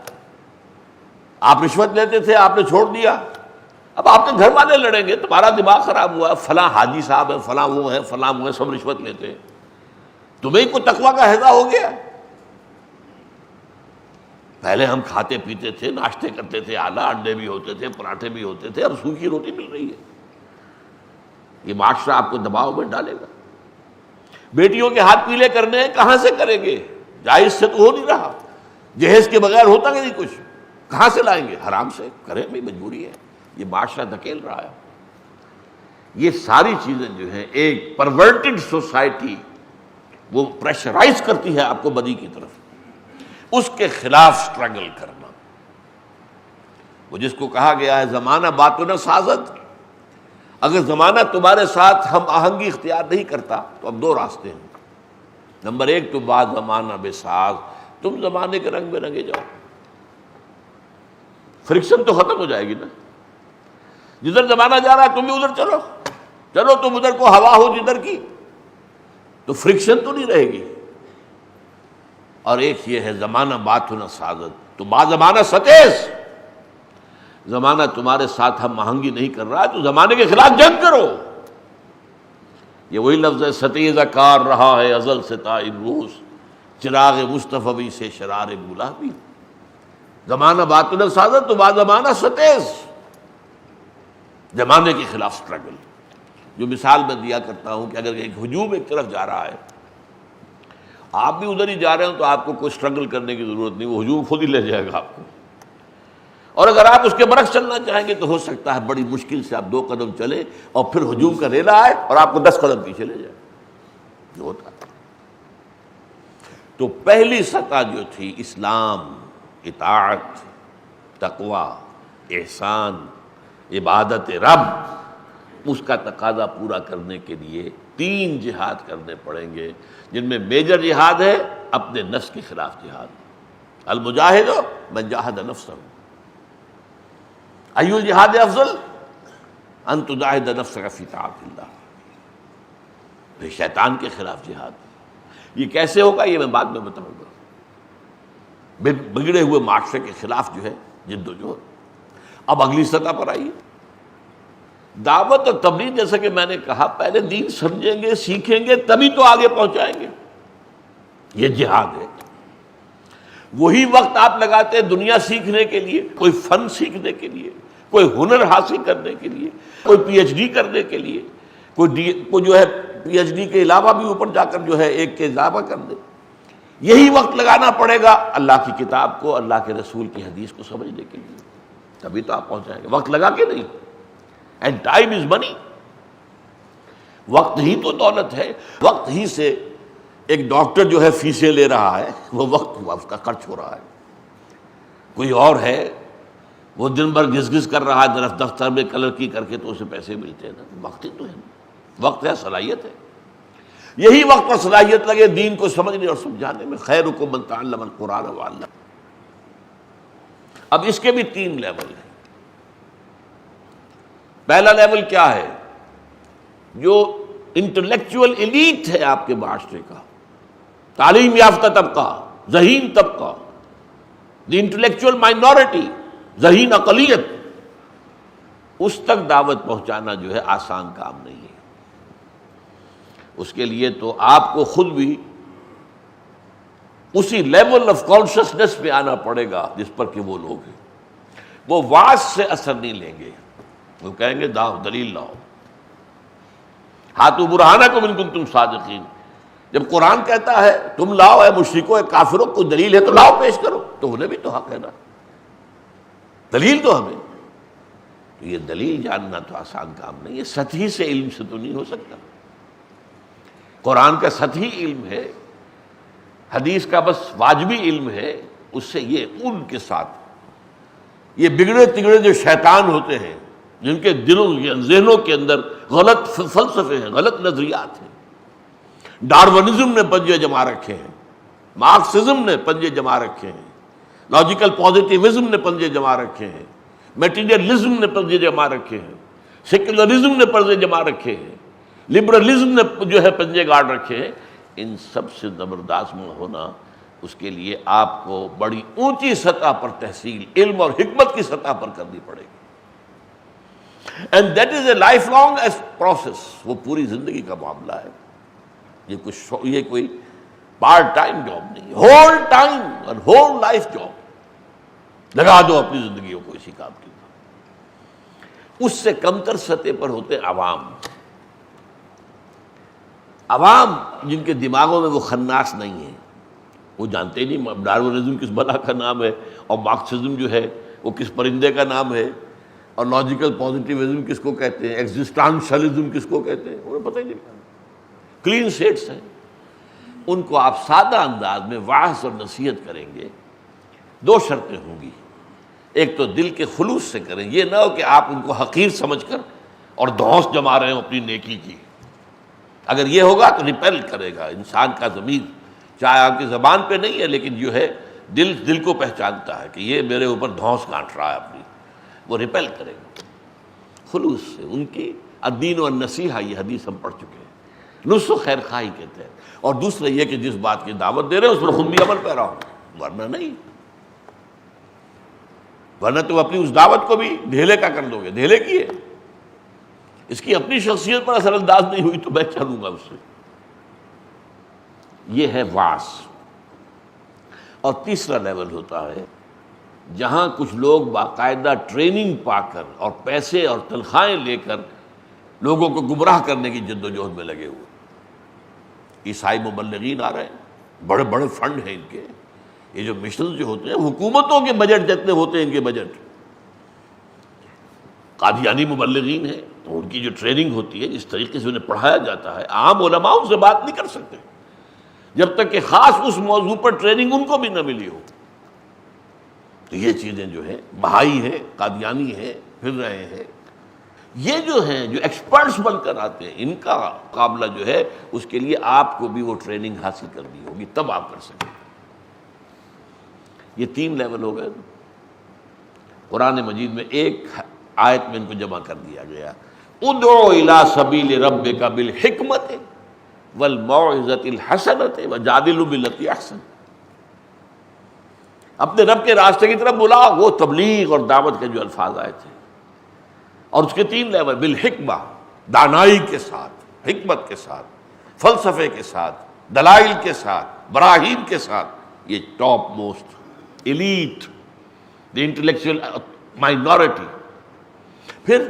آپ رشوت لیتے تھے، آپ نے چھوڑ دیا، اب آپ کے گھر والے لڑیں گے، تمہارا دماغ خراب ہوا، فلاں حاجی صاحب ہے، فلاں وہ ہے، فلاں وہ ہے، سب رشوت لیتے ہیں، تمہیں کو تقویٰ کا ہیضہ ہو گیا. پہلے ہم کھاتے پیتے تھے، ناشتے کرتے تھے، اعلیٰ انڈے بھی ہوتے تھے، پراٹھے بھی ہوتے تھے، اور سوکھی روٹی مل رہی ہے. یہ معاشرہ آپ کو دباؤ میں ڈالے گا. بیٹیوں کے ہاتھ پیلے کرنے ہیں، کہاں سے کریں گے؟ جائز سے تو ہو نہیں رہا، جہیز کے بغیر ہوتا کہ نہیں کچھ، کہاں سے لائیں گے؟ حرام سے کریں بھی، مجبوری ہے. یہ معاشرہ دھکیل رہا ہے. یہ ساری چیزیں جو ہیں ایک پرورٹڈ سوسائٹی وہ پریشرائز کرتی ہے آپ کو بدی کی طرف. اس کے خلاف سٹرگل کرنا، وہ جس کو کہا گیا ہے زمانہ باطن سازد. اگر زمانہ تمہارے ساتھ ہم آہنگی اختیار نہیں کرتا تو اب 2 راستے ہیں. نمبر 1 تو بعد زمانہ بے ساز، تم زمانے کے رنگ میں رنگے جاؤ، فرکشن تو ختم ہو جائے گی نا. جدھر زمانہ جا رہا ہے تم بھی ادھر چلو، چلو تم ادھر کو ہوا ہو جدھر کی، تو فرکشن تو نہیں رہے گی. اور ایک یہ ہے زمانہ باطن سازد، تو بعد زمانہ ستیز، زمانہ تمہارے ساتھ ہم آہنگی نہیں کر رہا ہے تو زمانے کے خلاف جنگ کرو. یہ وہی لفظ ہے، ستیز کار رہا ہے ازل سے تا امروز، چراغ مصطفی سے شرار گلابی. زمانہ باطن سازد تو بعد زمانہ ستیز، زمانے کے خلاف سٹرگل. جو مثال میں دیا کرتا ہوں کہ اگر ایک ہجوم ایک طرف جا رہا ہے، آپ بھی ادھر ہی جا رہے ہو تو آپ کو کوئی سٹرگل کرنے کی ضرورت نہیں، وہ ہجوم خود ہی لے جائے گا آپ کو. اور اگر آپ اس کے برعکس چلنا چاہیں گے تو ہو سکتا ہے بڑی مشکل سے آپ 2 قدم چلیں اور پھر ہجوم کا ریلا آئے اور آپ کو 10 قدم پیچھے لے جائے. جو ہوتا ہے. تو پہلی سطح جو تھی اسلام، اطاعت، تقویٰ، احسان، عبادت رب، اس کا تقاضا پورا کرنے کے لیے 3 جہاد کرنے پڑیں گے، جن میں میجر جہاد ہے اپنے نفس کے خلاف جہاد. المجاہد من جاہد نفسہ. ای الجہاد افضل؟ ان تجاہد نفسک فی طاعت اللہ. پھر شیطان کے خلاف جہاد. یہ کیسے ہوگا یہ میں بعد میں بتاؤں گا. بگڑے ہوئے معاشرے کے خلاف جو ہے جد و جہد. اب اگلی سطح پر آئیے، دعوت اور تبلیغ. جیسا کہ میں نے کہا پہلے دین سمجھیں گے، سیکھیں گے، تبھی تو آگے پہنچائیں گے. یہ جہاد ہے. وہی وقت آپ لگاتے ہیں دنیا سیکھنے کے لیے، کوئی فن سیکھنے کے لیے، کوئی ہنر حاصل کرنے کے لیے، کوئی پی ایچ ڈی کرنے کے لیے، کوئی جو ہے پی ایچ ڈی کے علاوہ بھی اوپر جا کر جو ہے ایک کے اضافہ کر دے. یہی وقت لگانا پڑے گا اللہ کی کتاب کو، اللہ کے رسول کی حدیث کو سمجھنے کے لیے، تبھی تو آپ پہنچائیں گے. وقت لگا کے نہیں. اینڈ ٹائم از منی. وقت ہی تو دولت ہے. وقت ہی سے ایک ڈاکٹر جو ہے فیسیں لے رہا ہے، وہ وقت اس کا خرچ ہو رہا ہے. کوئی اور ہے وہ دن بھر گھس گھس کر رہا ہے دفتر میں کلر کی کر کے، تو اسے پیسے ملتے ہیں نا. وقت ہی تو ہے. وقت ہے، صلاحیت ہے. یہی وقت اور صلاحیت لگے دین کو سمجھنے اور سمجھانے میں. خیرکم من تعلم القرآن وعلمہ. اب اس کے بھی 3 لیول ہیں. پہلا لیول کیا ہے؟ جو انٹلیکچوئل ایلیٹ ہے آپ کے معاشرے کا، تعلیم یافتہ طبقہ، ذہین طبقہ، دی انٹلیکچوئل مائنورٹی، ذہین اقلیت، اس تک دعوت پہنچانا جو ہے آسان کام نہیں ہے. اس کے لیے تو آپ کو خود بھی اسی لیول آف کانشسنس پہ آنا پڑے گا جس پر کہ وہ لوگ ہیں. وہ واعظ سے اثر نہیں لیں گے، وہ کہیں گے لاؤ دلیل لاؤ، ہاتھو برہانکم ان کنتم صادقین۔ جب قرآن کہتا ہے تم لاؤ اے مشرکو اے کافروں، کوئی دلیل ہے تو لاؤ پیش کرو، تو انہیں بھی تو حق ہے نا، دلیل تو ہمیں۔ تو یہ دلیل جاننا تو آسان کام نہیں ہے، سطحی سے علم سے تو نہیں ہو سکتا۔ قرآن کا سطحی علم ہے، حدیث کا بس واجبی علم ہے، اس سے یہ ان کے ساتھ یہ بگڑے تگڑے جو شیطان ہوتے ہیں، جن کے دلوں ذہنوں کے اندر غلط فلسفے ہیں، غلط نظریات ہیں، ڈارونزم نے پنجے جما رکھے ہیں، مارکسزم نے پنجے جما رکھے ہیں، لاجیکل پازیٹیوزم نے پنجے جما رکھے ہیں، میٹیریلزم نے پنجے جما رکھے ہیں، سیکولرزم نے پنجے جما رکھے ہیں، لبرلزم نے جو ہے پنجے گاڑ رکھے ہیں۔ ان سب سے زبردست ہونا، اس کے لیے آپ کو بڑی اونچی سطح پر تحصیل علم اور حکمت کی سطح پر کرنی پڑے گی، and that is a life long process, وہ پوری زندگی کا معاملہ ہے، یہ کوئی پارٹ ٹائم جاب نہیں، ہول ٹائم اور ہول لائف جاب، لگا دو اپنی زندگیوں کو اسی کام کی۔ اس سے کمتر سطح پر ہوتے عوام، عوام جن کے دماغوں میں وہ خناس نہیں ہے، وہ جانتے ہی نہیں ڈارونزم کس بلا کا نام ہے، اور مارکسزم جو ہے وہ کس پرندے کا نام ہے، اور لاجیکل پازیٹیوزم کس کو کہتے ہیں، ایگزسٹانشلزم کس کو کہتے ہیں، انہیں پتہ ہی نہیں۔ کلین سیٹس ہیں، ان کو آپ سادہ انداز میں واعظ اور نصیحت کریں گے، دو شرطیں ہوں گی، ایک تو دل کے خلوص سے کریں، یہ نہ ہو کہ آپ ان کو حقیر سمجھ کر اور دھونس جما رہے ہیں اپنی نیکی کی۔ اگر یہ ہوگا تو ریپیل کرے گا انسان کا ضمیر، چاہے آپ کی زبان پہ نہیں ہے لیکن جو ہے دل کو پہچانتا ہے کہ یہ میرے اوپر دھونس کاٹ رہا ہے اپنی، وہ ریپیل کرے گا خلوص سے۔ ان کی الدین والنصیحہ، یہ حدیث ہم پڑھ چکے ہیں، نصح و خیر خواہی کہتے ہیں، اور دوسرا یہ کہ جس بات کی دعوت دے رہے ہیں اس پر خود بھی عمل پیرا ہو، ورنہ نہیں، ورنہ تم اپنی اس دعوت کو بھی ڈھیلے کا کر دو گے، ڈھیلے کی ہے، اس کی اپنی شخصیت پر اثر انداز نہیں ہوئی تو میں چلوں گا اس سے۔ یہ ہے واعظ۔ اور تیسرا لیول ہوتا ہے جہاں کچھ لوگ باقاعدہ ٹریننگ پا کر اور پیسے اور تنخواہیں لے کر لوگوں کو گمراہ کرنے کی جد و جہد میں لگے ہوئے، عیسائی مبلغین آ رہے ہیں، بڑے بڑے فنڈ ہیں ان کے، یہ جو مشنز جو ہوتے ہیں حکومتوں کے بجٹ جتنے ہوتے ہیں ان کے بجٹ۔ قادیانی مبلغین ہیں تو ان کی جو ٹریننگ ہوتی ہے، جس طریقے سے انہیں پڑھایا جاتا ہے، عام علماء ان سے بات نہیں کر سکتے جب تک کہ خاص اس موضوع پر ٹریننگ ان کو بھی نہ ملی ہو۔ تو یہ چیزیں جو ہیں، بہائی ہیں، قادیانی ہیں، پھر رہے ہیں، یہ جو ہیں جو ایکسپرٹس بن کر آتے ہیں، ان کا مقابلہ جو ہے اس کے لیے آپ کو بھی وہ ٹریننگ حاصل کرنی ہوگی، تب آپ کر سکیں۔ یہ تین لیول ہو گئے۔ قرآن مجید میں ایک آیت میں ان کو جمع کر دیا گیا، ادعو الی سبیل ربک بالحکمت والموعظۃ الحسنۃ وجادلوا باللتی احسن، اپنے رب کے راستے کی طرف بلا، وہ تبلیغ اور دعوت کے جو الفاظ آئے تھے، اور اس کے تین لیول، بالحکمہ، دانائی کے ساتھ، حکمت کے ساتھ، فلسفے کے ساتھ، دلائل کے ساتھ، براہین کے ساتھ، یہ ٹاپ موسٹ ایلیٹ، دی انٹلیکچوئل مائنورٹی۔ پھر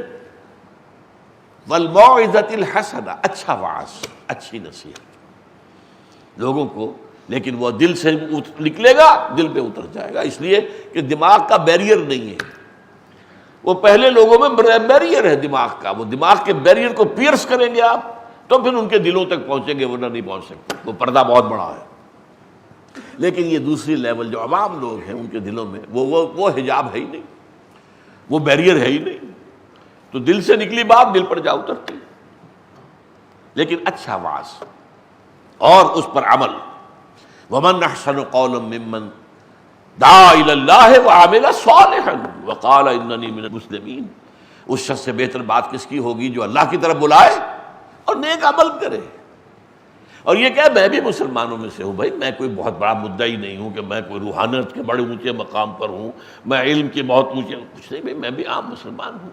والموعظۃ الحسنہ، اچھا وعظ، اچھی نصیحت لوگوں کو، لیکن وہ دل سے نکلے گا، دل پہ اتر جائے گا، اس لیے کہ دماغ کا بیریئر نہیں ہے۔ وہ پہلے لوگوں میں بیریئر ہے دماغ کا، وہ دماغ کے بیریئر کو پیئرس کریں گے آپ تو پھر ان کے دلوں تک پہنچیں گے، ورنہ نہیں پہنچ سکتے، وہ پردہ بہت بڑا ہے۔ لیکن یہ دوسری لیول جو عوام لوگ ہیں ان کے دلوں میں وہ حجاب ہے ہی نہیں، وہ بیریئر ہے ہی نہیں، تو دل سے نکلی بات دل پر جا اترتی۔ لیکن اچھا وعظ اور اس پر عمل، ومن احسن قولا ممن دعا الی اللہ وعمل صالحا وقال اننی من المسلمین، اس شخص سے بہتر بات کس کی ہوگی جو اللہ کی طرف بلائے اور نیک عمل کرے، اور یہ کہ میں بھی مسلمانوں میں سے ہوں۔ بھائی میں کوئی بہت بڑا مدعی نہیں ہوں کہ میں کوئی روحانیت کے بڑے اونچے مقام پر ہوں، میں علم کے بہت اونچے، کچھ نہیں، بھائی میں بھی عام مسلمان ہوں،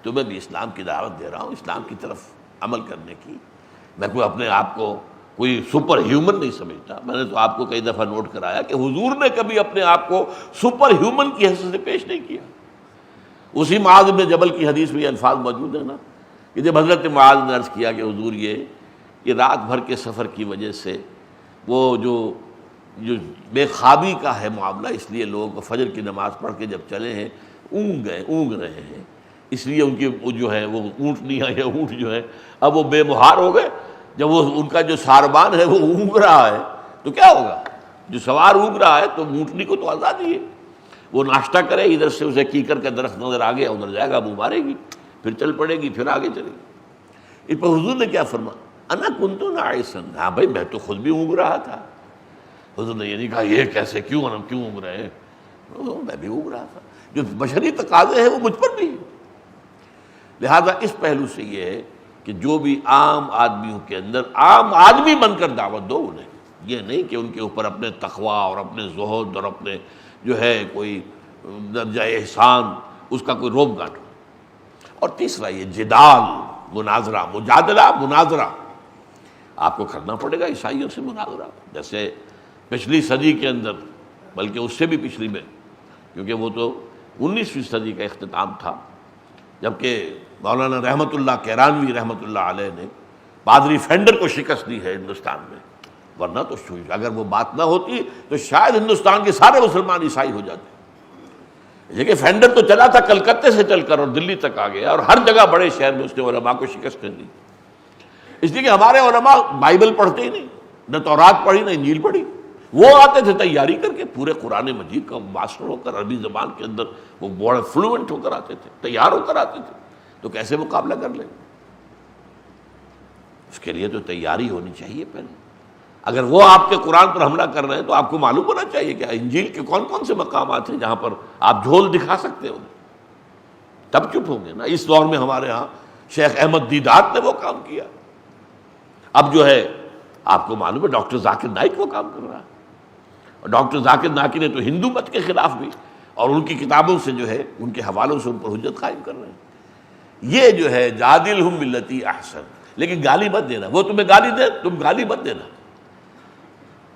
تو میں بھی اسلام کی دعوت دے رہا ہوں، اسلام کی طرف عمل کرنے کی۔ میں کوئی اپنے آپ کو کوئی سپر ہیومن نہیں سمجھتا۔ میں نے تو آپ کو کئی دفعہ نوٹ کرایا کہ حضور نے کبھی اپنے آپ کو سپر ہیومن کی حیثیت سے پیش نہیں کیا، اسی معاذ بن جبل کی حدیث میں یہ الفاظ موجود ہیں نا کہ جب حضرت معاذ نے عرض کیا کہ حضور یہ رات بھر کے سفر کی وجہ سے وہ جو بے خوابی کا ہے معاملہ، اس لیے لوگ فجر کی نماز پڑھ کے جب چلے ہیں اونگ رہے ہیں، اس لیے ان کی جو ہے وہ اونٹنیاں یا اونٹ جو ہے اب وہ بے مہار ہو گئے. جب وہ ان کا جو ساربان ہے وہ اونگ رہا ہے تو کیا ہوگا؟ جو سوار اونگ رہا ہے تو اونٹنی کو تو آزادی ہے، وہ ناشتہ کرے، ادھر سے اسے کیکر کا درخت نظر آ گیا ادھر جائے گا، منہ مارے گی، پھر چل پڑے گی، پھر آگے چلے گی. اس پر حضور نے کیا فرمایا؟ انا کنت ناعسا، ہاں بھائی میں تو خود بھی اونگ رہا تھا. حضور نے یہ نہیں کہا یہ کیسے، کیوں اونگ رہے ہیں؟ میں بھی اونگ رہا تھا. جو بشری تقاضے ہیں وہ مجھ پر بھی ہے. لہذا اس پہلو سے یہ ہے کہ جو بھی عام آدمیوں کے اندر عام آدمی بن کر دعوت دو انہیں، یہ نہیں کہ ان کے اوپر اپنے تقوی اور اپنے زہد اور اپنے جو ہے کوئی درجہ احسان اس کا کوئی روپ گاٹو. اور تیسرا یہ جدال، مناظرہ، مناظرہ آپ کو کرنا پڑے گا عیسائیوں سے مناظرہ. جیسے پچھلی صدی کے اندر، بلکہ اس سے بھی پچھلی میں، کیونکہ وہ تو 19ویں صدی کا اختتام تھا جبکہ مولانا رحمۃ اللہ کیرانوی رحمۃ اللہ علیہ نے پادری فینڈر کو شکست دی ہے ہندوستان میں. ورنہ تو اگر وہ بات نہ ہوتی تو شاید ہندوستان کے سارے مسلمان عیسائی ہو جاتے. لیکن فینڈر تو چلا تھا کلکتے سے چل کر اور دلی تک آ گیا، اور ہر جگہ بڑے شہر میں اس نے علماء کو شکست کر دی. اس لیے کہ ہمارے علماء بائبل پڑھتے ہی نہیں، نہ تورات پڑھی نہ انجیل پڑھی. وہ آتے تھے تیاری کر کے پورے قرآن مجید کا ماسٹر ہو کر، عربی زبان کے اندر وہ بڑے فلوئنٹ ہو کر آتے تھے، تیار ہو کر آتے تھے. تو کیسے مقابلہ کر لیں؟ اس کے لیے تو تیاری ہونی چاہیے پہلے. اگر وہ آپ کے قرآن پر حملہ کر رہے ہیں تو آپ کو معلوم ہونا چاہیے کہ انجیل کے کون کون سے مقامات ہیں جہاں پر آپ جھول دکھا سکتے ہو. تب چپ ہوں گے نا. اس دور میں ہمارے ہاں شیخ احمد دیدات نے وہ کام کیا. اب جو ہے آپ کو معلوم ہے ڈاکٹر ذاکر نائک وہ کام کر رہا ہے. اور ڈاکٹر ذاکر نائک نے تو ہندو مت کے خلاف بھی اور ان کی کتابوں سے جو ہے ان کے حوالوں سے ان پر حجت قائم کر رہے ہیں. یہ جو ہے جادلہم باللتی احسن، لیکن گالی مت دینا. وہ تمہیں گالی دے، تم گالی مت دینا.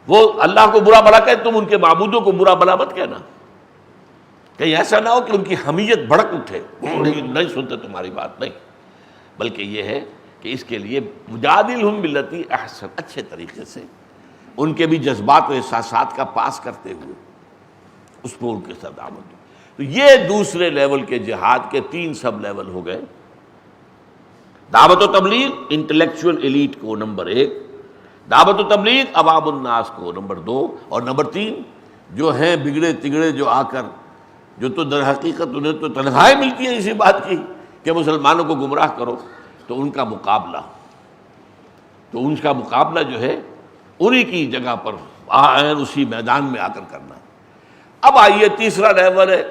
وہ اللہ کو برا بھلا کہے، تم ان کے معبودوں کو برا بھلا مت کہنا. کہیں ایسا نہ ہو کہ ان کی حمیت بھڑک اٹھے، نہیں سنتے تمہاری بات. نہیں، بلکہ یہ ہے کہ اس کے لیے جادلہم باللتی احسن، اچھے طریقے سے ان کے بھی جذبات و احساسات کا پاس کرتے ہوئے اس پر ان کے ساتھ دعوت دو. تو یہ دوسرے لیول کے جہاد کے 3 سب لیول ہو گئے. دعوت و تبلیغ انٹلیکچوئل ایلیٹ کو نمبر 1، دعوت و تبلیغ عوام الناس کو نمبر 2، اور نمبر 3 جو ہیں بگڑے تگڑے جو آ کر جو تو در حقیقت انہیں تو تنخواہیں ملتی ہیں اسی بات کی کہ مسلمانوں کو گمراہ کرو، تو ان کا مقابلہ جو ہے انہی کی جگہ پر اسی میدان میں آ کر کرنا. اب آئیے تیسرا لیول ہے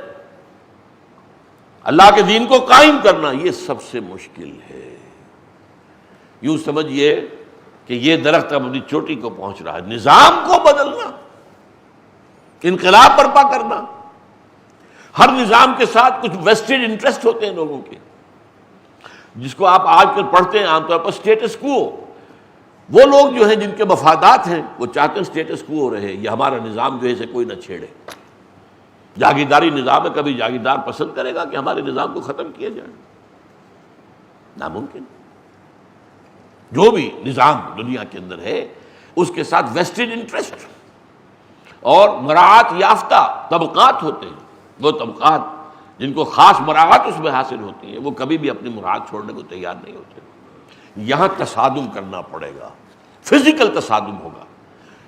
اللہ کے دین کو قائم کرنا. یہ سب سے مشکل ہے. یوں سمجھیے کہ یہ درخت اب اپنی چوٹی کو پہنچ رہا ہے. نظام کو بدلنا، انقلاب برپا کرنا. ہر نظام کے ساتھ کچھ ویسٹڈ انٹرسٹ ہوتے ہیں لوگوں کے، جس کو آپ آج کل پڑھتے ہیں عام طور پر اسٹیٹس کو. وہ لوگ جو ہیں جن کے مفادات ہیں وہ چاہتے ہیں اسٹیٹس کو رہے، یہ ہمارا نظام جو ہے اسے کوئی نہ چھیڑے. جاگیرداری نظام ہے، کبھی جاگیردار پسند کرے گا کہ ہمارے نظام کو ختم کیا جائے؟ ناممکن. جو بھی نظام دنیا کے اندر ہے اس کے ساتھ ویسٹڈ انٹرسٹ اور مراعات یافتہ طبقات ہوتے ہیں. وہ طبقات جن کو خاص مراعات اس میں حاصل ہوتی ہیں وہ کبھی بھی اپنی مراد چھوڑنے کو تیار نہیں ہوتے. یہاں تصادم کرنا پڑے گا، فزیکل تصادم ہوگا.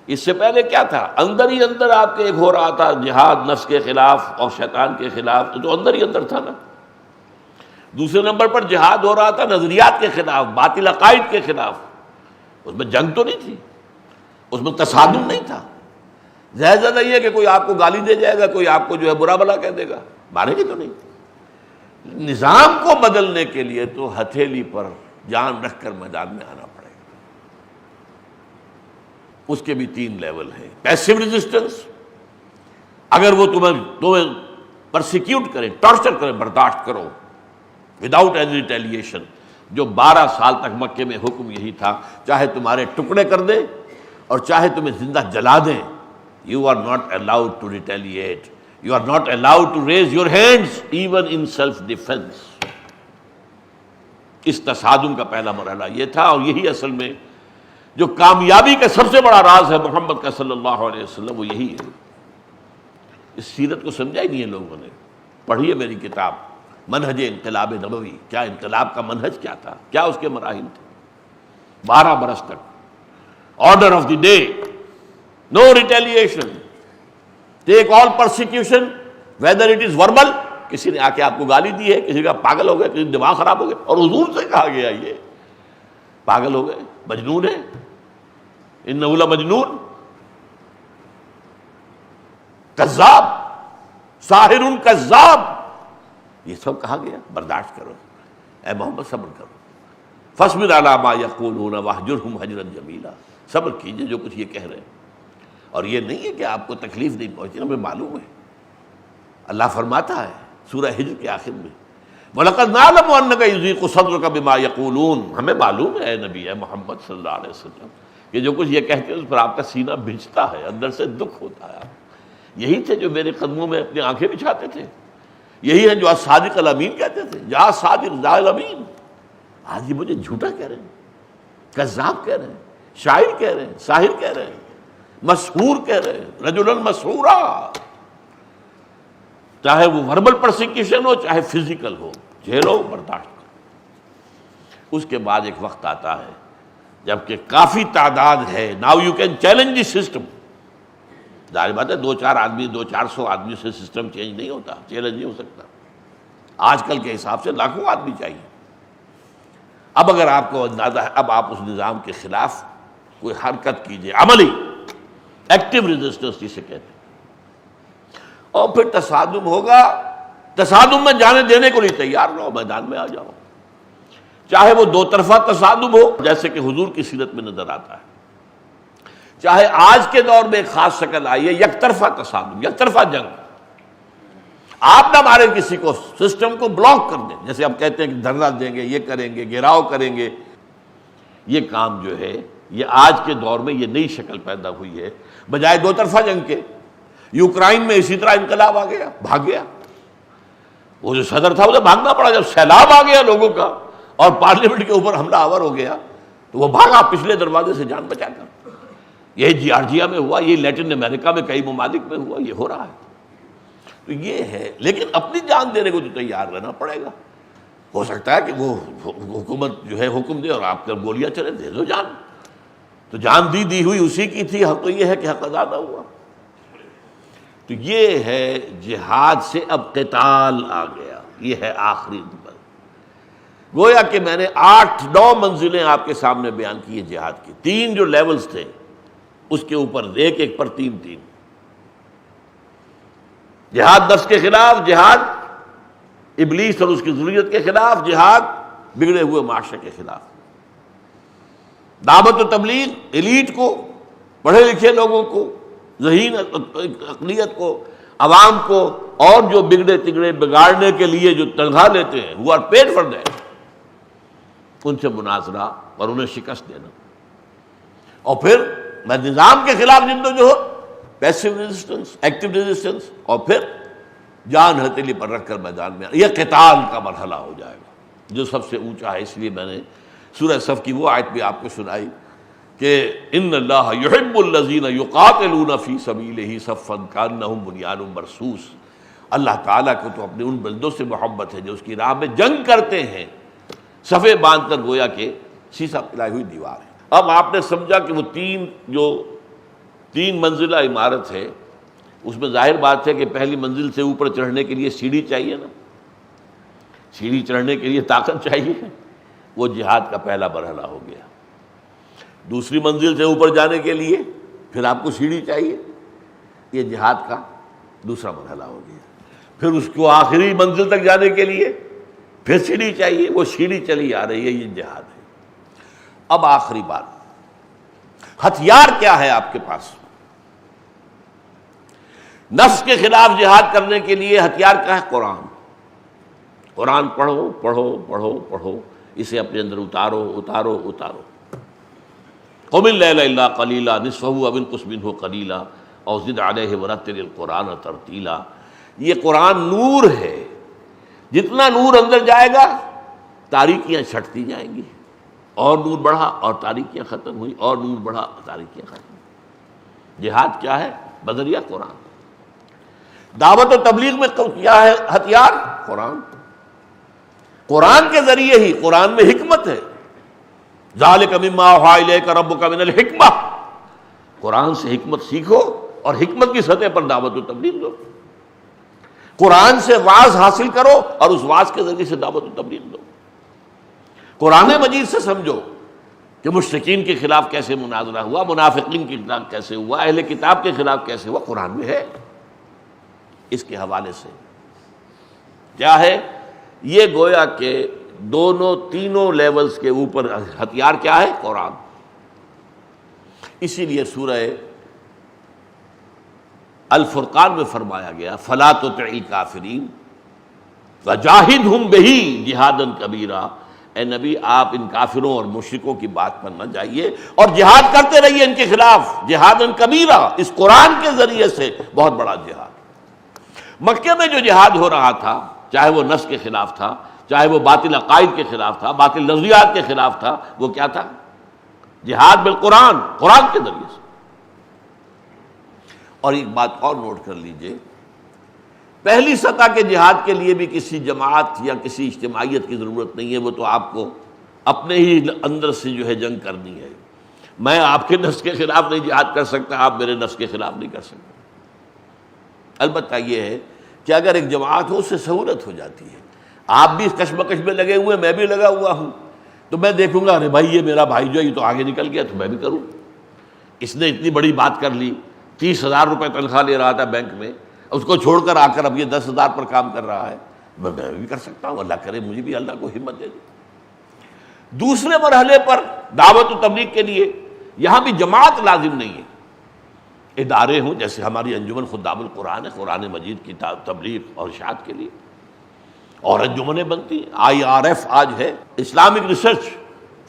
اس سے پہلے کیا تھا؟ اندر ہی اندر آپ کے ایک ہو رہا تھا جہاد نفس کے خلاف اور شیطان کے خلاف، تو اندر ہی اندر تھا نا. دوسرے نمبر پر جہاد ہو رہا تھا نظریات کے خلاف، باطل عقائد کے خلاف. اس میں جنگ تو نہیں تھی، اس میں تصادم نہیں تھا. جائزہ نہیں ہے کہ کوئی آپ کو گالی دے جائے گا، کوئی آپ کو جو ہے برا بھلا کہہ دے گا، مارے گی تو نہیں. نظام کو بدلنے کے لیے تو ہتھیلی پر جان رکھ کر میدان میں آنا پڑے گا. اس کے بھی 3 لیول ہیں. پیسو ریزسٹنس، اگر وہ تمہیں پرسیکیوٹ کریں، ٹارچر کریں، برداشت کرو وداؤٹ اینی ریٹیلیشن. جو 12 سال تک مکے میں حکم یہی تھا، چاہے تمہارے ٹکڑے کر دیں اور چاہے تمہیں زندہ جلا دیں، you are not allowed to retaliate. You are not allowed to raise your hands even in self-defense. اس تصادم کا پہلا مرحلہ یہ تھا، اور یہی اصل میں جو کامیابی کا سب سے بڑا راز ہے محمد کا صلی اللہ علیہ وسلم، وہ یہی ہے۔ اس سیرت کو سمجھا ہی نہیں ہے لوگوں نے۔ پڑھیے میری کتاب منہج انقلاب نبوی، کیا انقلاب کا منہج کیا تھا، کیا اس کے مراحل تھے۔ 12 برس تک order of the day, know retaliation, take all persecution whether it is verbal. کسی نے آ کے آپ کو گالی دی ہے، کسی کا پاگل ہو گئے، کسی دماغ خراب ہو گئے، اور حضور سے کہا گیا یہ پاگل ہو گئے، مجنون ہے، انہ لمجنون، کذاب، ساحر کذاب، یہ سب کہا گیا۔ برداشت کرو اے محمد، صبر کرو۔ فاصبر علی ما یقولون واہجرہم ہجرا جمیلا، صبر کیجئے جو کچھ یہ کہہ رہے ہیں۔ اور یہ نہیں ہے کہ آپ کو تکلیف نہیں پہنچی، ہمیں معلوم ہے۔ اللہ فرماتا ہے سورہ ہجر کے آخر میں وَلَقَدْ نَعْلَمُ أَنَّكَ يُضِيقُ صَدْرُكَ بِمَا يَقُولُونَ، ہمیں معلوم ہے اے نبی، اے محمد صلی اللہ علیہ وسلم، کہ جو کچھ یہ کہتے ہیں اس پر آپ کا سینہ بھجتا ہے، اندر سے دکھ ہوتا ہے۔ یہی تھے جو میرے قدموں میں اپنی آنکھیں بچھاتے تھے، یہی ہیں جو آج صادق الامین کہتے تھے، جہاں صادق ذا الامین، آج یہ مجھے جھوٹا کہہ رہے ہیں، کذاب کہہ رہے ہیں، شاعر کہہ رہے ہیں، ساحر کہہ رہے ہیں، مسحور کہہ رہے ہیں، رجلا مسحورا۔ چاہے وہ وربل پرسیکیوشن ہو، چاہے فزیکل ہو، جھیلو، برداشت کرو۔ اس کے بعد ایک وقت آتا ہے جبکہ کافی تعداد ہے، now you can challenge the system. ظاہر بات ہے 2-4 آدمی، 200-400 آدمی سے سسٹم چینج نہیں ہوتا، چیلنج نہیں ہو سکتا۔ آج کل کے حساب سے لاکھوں آدمی چاہیے۔ اب اگر آپ کو اندازہ ہے، اب آپ اس نظام کے خلاف کوئی حرکت کیجیے، عملی ایکٹیو ریزسٹنس جسے کہتے ہیں، اور پھر تصادم ہوگا، تصادم میں جانے دینے کو نہیں تیار رہو، میدان میں آ جاؤ۔ چاہے وہ 2 طرفہ تصادم ہو جیسے کہ حضور کی سیرت میں نظر آتا ہے، چاہے آج کے دور میں ایک خاص شکل آئی ہے یک طرفہ تصادم، یک طرفہ جنگ۔ آپ نہ مارے کسی کو، سسٹم کو بلاک کر دیں، جیسے آپ کہتے ہیں کہ دھرنا دیں گے، یہ کریں گے، گھیراؤ کریں گے۔ یہ کام جو ہے یہ آج کے دور میں یہ نئی شکل پیدا ہوئی ہے، بجائے 2 طرفہ جنگ کے۔ یوکرائن میں اسی طرح انقلاب آ گیا، بھاگ گیا، وہ جو صدر تھا اسے بھاگنا پڑا، جب سیلاب آ گیا لوگوں کا اور پارلیمنٹ کے اوپر حملہ آور ہو گیا تو وہ بھاگا پچھلے دروازے سے جان بچا کر۔ یہ جارجیا میں ہوا، یہ لیٹن امریکہ میں کئی ممالک میں ہوا، یہ ہو رہا ہے۔ تو یہ ہے، لیکن اپنی جان دینے کو تو تیار رہنا پڑے گا۔ ہو سکتا ہے کہ وہ حکومت جو ہے حکم دے اور آپ پر گولیاں چلے، دے دو جان، تو جان دی ہوئی اسی کی تھی، حق تو یہ ہے کہ حق ادا نہ ہوا۔ تو یہ ہے جہاد سے اب قتال آ گیا، یہ ہے آخری نمبر۔ گویا کہ میں نے 8-9 منزلیں آپ کے سامنے بیان کی ہیں جہاد کی، 3 جو لیولز تھے اس کے اوپر ایک پر 3 جہاد نفس کے خلاف، جہاد ابلیس اور اس کی ذریت کے خلاف، جہاد بگڑے ہوئے معاشرے کے خلاف، دعوت و تبلیغ ایلیٹ کو، پڑھے لکھے لوگوں کو، ذہین اقلیت کو، عوام کو، اور جو بگڑے تگڑے بگاڑنے کے لیے جو تنخواہ لیتے ہیں who are paid for that، ان سے مناظرہ اور انہیں شکست دینا۔ اور پھر میں نظام کے خلاف جدوجہد، پیسو ریزسٹنس، ایکٹیو ریزسٹنس، اور پھر جان ہتھیلی پر رکھ کر میدان میں، یہ قتال کا مرحلہ ہو جائے گا جو سب سے اونچا ہے۔ اس لیے میں نے سورہ صف کی وہ آیت بھی آپ کو سنائی کہ ان اللہ یحب الذین یقاتلون فی سبیلہ صفا کانہم بنیان مرصوص، اللہ تعالیٰ کو تو اپنے ان بندوں سے محبت ہے جو اس کی راہ میں جنگ کرتے ہیں، صفے باندھ کر گویا کہ سیسا پلائی ہوئی دیوار ہے۔ اب آپ نے سمجھا کہ وہ 3 منزلہ عمارت ہے، اس میں ظاہر بات ہے کہ پہلی منزل سے اوپر چڑھنے کے لیے سیڑھی چاہیے نا، سیڑھی چڑھنے کے لیے طاقت چاہیے، وہ جہاد کا پہلا مرحلہ ہو گیا۔ دوسری منزل سے اوپر جانے کے لیے پھر آپ کو سیڑھی چاہیے، یہ جہاد کا دوسرا مرحلہ ہو گیا۔ پھر اس کو آخری منزل تک جانے کے لیے پھر سیڑھی چاہیے، وہ سیڑھی چلی آ رہی ہے، یہ جہاد ہے۔ اب آخری بات، ہتھیار کیا ہے آپ کے پاس؟ نفس کے خلاف جہاد کرنے کے لیے ہتھیار کیا ہے؟ قرآن۔ قرآن پڑھو پڑھو پڑھو پڑھو، اسے اپنے اندر اتارو اتارو اتارو۔ قم اللیل الا قلیلا نصفہ او انقص منہ قلیلا او زد علیہ ورتل القرآن ترتیلا۔ یہ قرآن نور ہے، جتنا نور اندر جائے گا تاریکیاں چھٹتی جائیں گی، اور نور بڑھا اور تاریکیاں ختم ہوئی، اور نور بڑھا تاریکیاں ختم ہوئی۔ جہاد کیا ہے؟ بذریعہ قرآن۔ دعوت و تبلیغ میں کیا ہے ہتھیار؟ قرآن۔ قرآن کے ذریعے ہی، قرآن میں حکمت ہے، ذالک مما اوحی الیک ربک من الحکمہ، قرآن سے حکمت سیکھو اور حکمت کی سطح پر دعوت و تبلیغ دو، قرآن سے واعظ حاصل کرو اور اس واعظ کے ذریعے سے دعوت و تبلیغ دو۔ قرآن مجید سے سمجھو کہ مشرکین کے خلاف کیسے مناظرہ ہوا، منافقین کے خلاف کیسے ہوا، اہل کتاب کے خلاف کیسے ہوا، قرآن میں ہے۔ اس کے حوالے سے کیا ہے؟ یہ گویا کہ دونوں تینوں لیولز کے اوپر ہتھیار کیا ہے؟ قرآن۔ اسی لیے سورہ الفرقان میں فرمایا گیا فَلَا تُطِعِ الْكَافِرِينَ وَجَاهِدْهُمْ بِهِ جِهَادًا كَبِيرًا۔ اے نبی آپ ان کافروں اور مشرکوں کی بات پر نہ جائیے اور جہاد کرتے رہیے ان کے خلاف، جہادًا کبیرہ، اس قرآن کے ذریعے سے بہت بڑا جہاد۔ مکے میں جو جہاد ہو رہا تھا، چاہے وہ نفس کے خلاف تھا، چاہے وہ باطل عقائد کے خلاف تھا، باطل نظریات کے خلاف تھا، وہ کیا تھا؟ جہاد بالقرآن، قرآن کے ذریعے سے۔ اور ایک بات اور نوٹ کر لیجئے، پہلی سطح کے جہاد کے لیے بھی کسی جماعت یا کسی اجتماعیت کی ضرورت نہیں ہے، وہ تو آپ کو اپنے ہی اندر سے جو ہے جنگ کرنی ہے۔ میں آپ کے نفس کے خلاف نہیں جہاد کر سکتا، آپ میرے نفس کے خلاف نہیں کر سکتے۔ البتہ یہ ہے کہ اگر ایک جماعت ہو اس سے سہولت ہو جاتی ہے، آپ بھی اس کشمکش میں لگے ہوئے، میں بھی لگا ہوا ہوں، تو میں دیکھوں گا ارے بھائی یہ میرا بھائی جو ہے یہ تو آگے نکل گیا تو میں بھی کروں۔ اس نے اتنی بڑی بات کر لی، 30,000 روپے تنخواہ لے رہا تھا بینک میں، اس کو چھوڑ کر آ کر اب یہ 10,000 پر کام کر رہا ہے، میں بھی کر سکتا ہوں، اللہ کرے مجھے بھی اللہ کو ہمت دے دے۔ دوسرے مرحلے پر دعوت و تبلیغ کے لیے یہاں بھی جماعت لازم نہیں ہے، ادارے ہوں، جیسے ہماری انجمن خدام القرآن ہے، قرآن مجید کی تبلیغ اور اشاعت کے لیے، اور انجمنیں بنتی ہیں۔ IRF آج ہے، اسلامک ریسرچ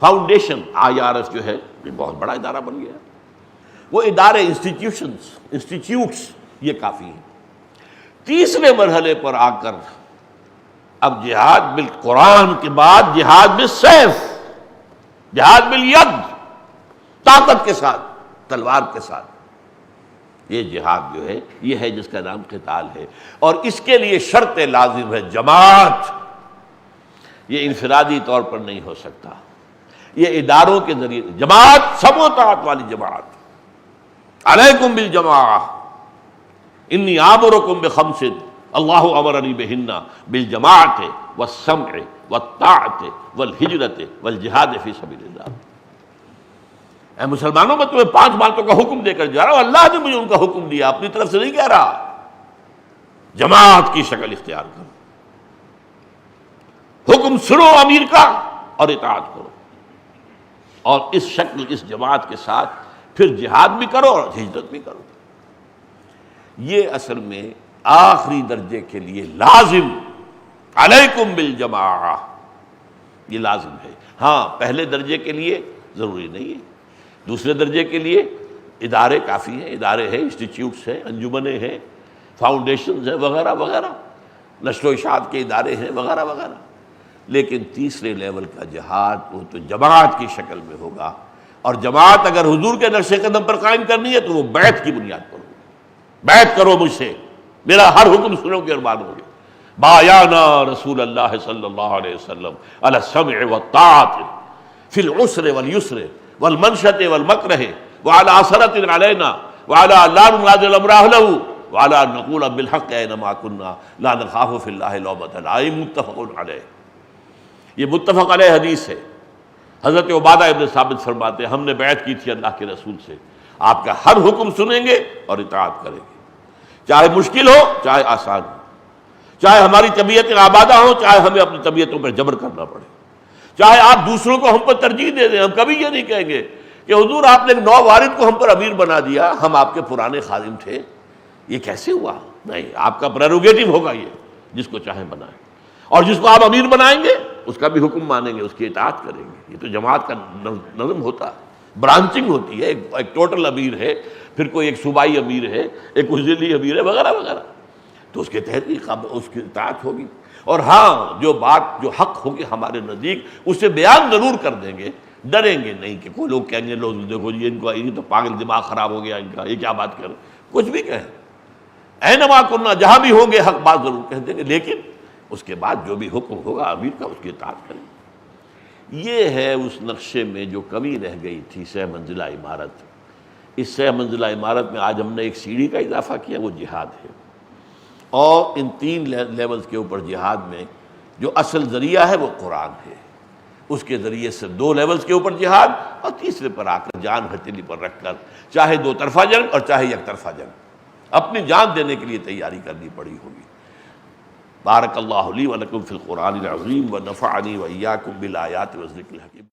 فاؤنڈیشن، IRF جو ہے یہ بہت بڑا ادارہ بن گیا۔ وہ ادارے، انسٹیٹیوٹس یہ کافی ہیں۔ تیسرے مرحلے پر آ کر اب جہاد بالقرآن کے بعد جہاد بالسیف، جہاد بالید، طاقت کے ساتھ، تلوار کے ساتھ، یہ جہاد جو ہے یہ ہے جس کا نام قتال ہے، اور اس کے لیے شرط لازم ہے جماعت۔ یہ انفرادی طور پر نہیں ہو سکتا، یہ اداروں کے ذریعے جماعت، سمع و طاعت والی جماعت۔ علیکم بالجماعہ انی آمرکم بخمس اللہ امرنی بہن بالجماعت والسمع والطاعت والہجرت والجہاد فی سبیل اللہ۔ اے مسلمانوں، میں تمہیں 5 باتوں کا حکم دے کر جا رہا ہوں، اللہ نے مجھے ان کا حکم دیا، اپنی طرف سے نہیں کہہ رہا۔ جماعت کی شکل اختیار کرو، حکم سنو امیر کا اور اطاعت کرو، اور اس شکل، اس جماعت کے ساتھ پھر جہاد بھی کرو اور ہجرت بھی کرو۔ یہ اصل میں آخری درجے کے لیے لازم، علیکم بالجماعہ، یہ لازم ہے۔ ہاں پہلے درجے کے لیے ضروری نہیں ہے، دوسرے درجے کے لیے ادارے کافی ہیں، ادارے ہیں، انسٹیٹیوٹس ہیں، انجمنیں ہیں، فاؤنڈیشنز ہیں، وغیرہ وغیرہ، نشر و اشاعت کے ادارے ہیں، وغیرہ وغیرہ۔ لیکن تیسرے لیول کا جہاد وہ تو جماعت کی شکل میں ہوگا، اور جماعت اگر حضور کے نقش قدم پر قائم کرنی ہے تو وہ بیعت کی بنیاد پر ہوگی۔ بیعت کرو مجھ سے، میرا ہر حکم سنو گے اور مانو گے۔ بایانا رسول اللہ صلی اللہ علیہ وسلم علی السمع والطاعت فی العسر والیسر والمنشط والمکرہ وعلی عثرۃ علینا وعلی لا ننازع امر اہلہ وعلی ان نقول بالحق اینما کنا لا نخاف فی اللہ لومۃ لائم، متفق علیہ۔ یہ متفق علیہ حدیث ہے۔ حضرت عبادہ ابن ثابت فرماتے ہیں ہم نے بیعت کی تھی اللہ کے رسول سے، آپ کا ہر حکم سنیں گے اور اطاعت کریں گے، چاہے مشکل ہو چاہے آسان ہو، چاہے ہماری طبیعتیں آبادہ ہوں چاہے ہمیں اپنی طبیعتوں پر جبر کرنا پڑے، چاہے آپ دوسروں کو ہم پر ترجیح دے دیں۔ ہم کبھی یہ نہیں کہیں گے کہ حضور آپ نے 9 وارد کو ہم پر امیر بنا دیا، ہم آپ کے پرانے خادم تھے، یہ کیسے ہوا؟ نہیں، آپ کا پریروگیٹو ہوگا یہ، جس کو چاہیں بنائیں، اور جس کو آپ امیر بنائیں گے اس کا بھی حکم مانیں گے، اس کی اطاعت کریں گے۔ یہ تو جماعت کا نظم ہوتا ہے، برانچنگ ہوتی ہے، ایک ٹوٹل امیر ہے، پھر کوئی ایک صوبائی امیر ہے، ایک ضلعی امیر ہے، وغیرہ وغیرہ۔ تو اس کے تحت اس کی اطاعت ہوگی۔ اور ہاں جو بات جو حق ہوگی ہمارے نزدیک اسے بیان ضرور کر دیں گے، ڈریں گے نہیں کہ کوئی لوگ کہیں گے لوگ دیکھو جی ان کو یہ تو پاگل دماغ خراب ہو گیا ان کا، یہ کیا بات کر، کچھ بھی کہیں، اینما کرنا، جہاں بھی ہوں گے حق بات ضرور کہہ دیں گے، لیکن اس کے بعد جو بھی حکم ہوگا امیر کا اس کی اطاعت کریں۔ یہ ہے اس نقشے میں جو کمی رہ گئی تھی 6 منزلہ عمارت۔ اس 6 منزلہ عمارت میں آج ہم نے ایک سیڑھی کا اضافہ کیا، وہ جہاد ہے، اور ان 3 لیولز کے اوپر جہاد میں جو اصل ذریعہ ہے وہ قرآن ہے، اس کے ذریعے سے 2 لیولز کے اوپر جہاد، اور تیسرے پر آ کر جان ہتھیلی پر رکھ کر چاہے 2 طرفہ جنگ اور چاہے یک طرفہ جنگ اپنی جان دینے کے لیے تیاری کرنی پڑی ہوگی۔ بارک اللہ لی و لکم فی القرآن العظیم ونفعنی و ایاکم بالآیات والذکر الحکیم۔